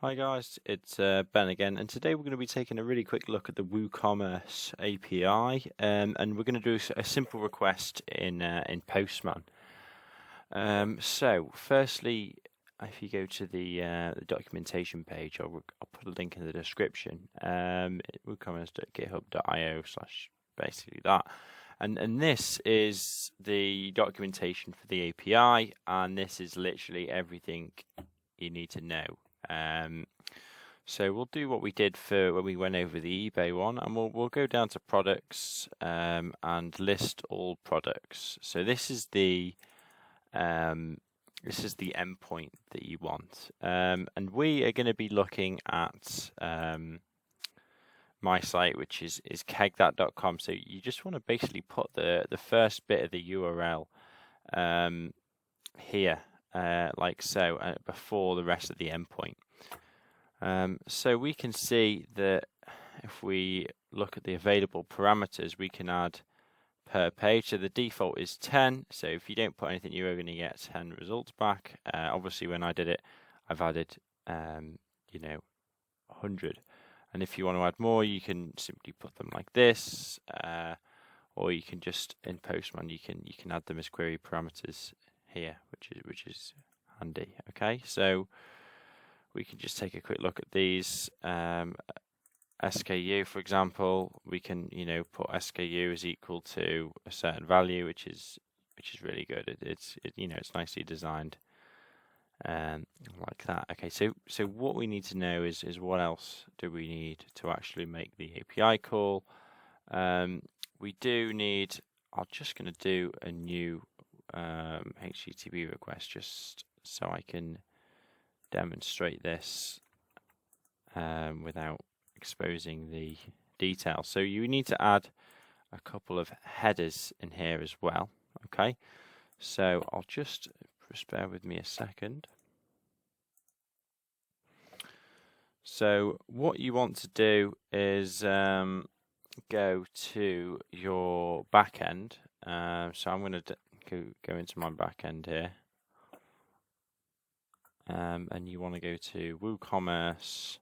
Hi guys, it's Ben again, and today we're going to be taking a really quick look at the WooCommerce API, and we're going to do a simple request in Postman. So, firstly, if you go to the documentation page, I'll put a link in the description. WooCommerce.github.io/ basically that, and this is the documentation for the API, and this is literally everything you need to know. So we'll do what we did for when we went over the eBay one, and we'll go down to products and list all products. So this is the endpoint that you want, and we are going to be looking at my site, which is kegthat.com. So you just want to basically put the first bit of the URL here, like so, before the rest of the endpoint. So we can see that if we look at the available parameters, we can add per page. So the default is 10. So if you don't put anything, you're going to get 10 results back. Obviously, when I did it, I've added, 100. And if you want to add more, you can simply put them like this, or you can just in Postman you can add them as query parameters here, which is handy. Okay, so we can just take a quick look at these. SKU, for example, we can put SKU is equal to a certain value, which is really good. It's nicely designed, like that. Okay, so what we need to know is what else do we need to actually make the API call. We do need. I'm just going to do a new HTTP request just so I can demonstrate this without exposing the details. So you need to add a couple of headers in here as well. Okay, so I'll just bear with me a second. So what you want to do is go to your backend. So I'm going to go into my backend here. And you want to go to WooCommerce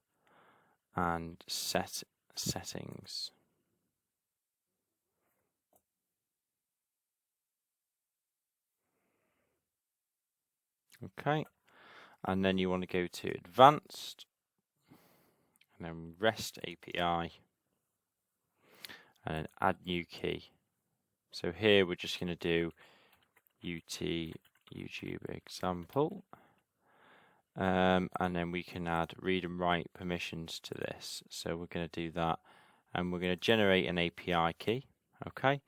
and settings. Okay, and then you want to go to advanced, and then REST API, and then add new key. So here we're just going to do YouTube example. And then we can add read and write permissions to this. So we're going to do that, and we're going to generate an API key. Okay,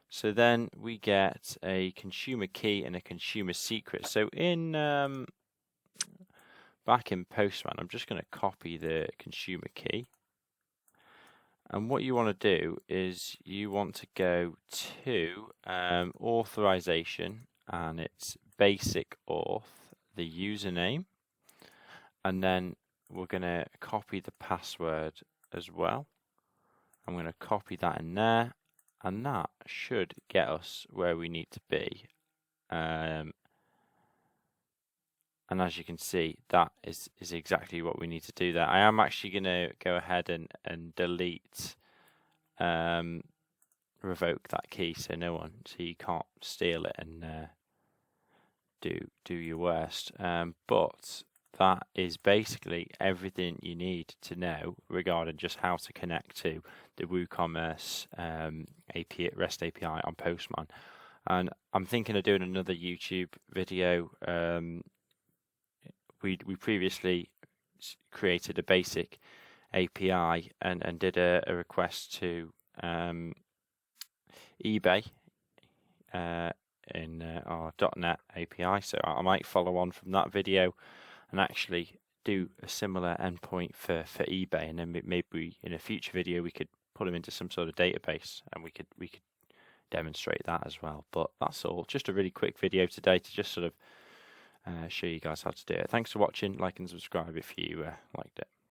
so then we get a consumer key and a consumer secret. So in back in Postman, I'm just going to copy the consumer key. And what you want to do is you want to go to authorization, and it's basic auth, the username. And then we're going to copy the password as well. I'm going to copy that in there, and that should get us where we need to be. And as you can see, that is exactly what we need to do there. I am actually going to go ahead and delete, revoke that key, so you can't steal it and do your worst. But that is basically everything you need to know regarding just how to connect to the WooCommerce API, REST API on Postman. And I'm thinking of doing another YouTube video. We previously created a basic API and did a request to eBay in our .NET API. So I might follow on from that video and actually do a similar endpoint for eBay, and then maybe in a future video we could put them into some sort of database, and we could demonstrate that as well. But that's all. Just a really quick video today to just sort of show you guys how to do it. Thanks for watching. Like and subscribe if you liked it.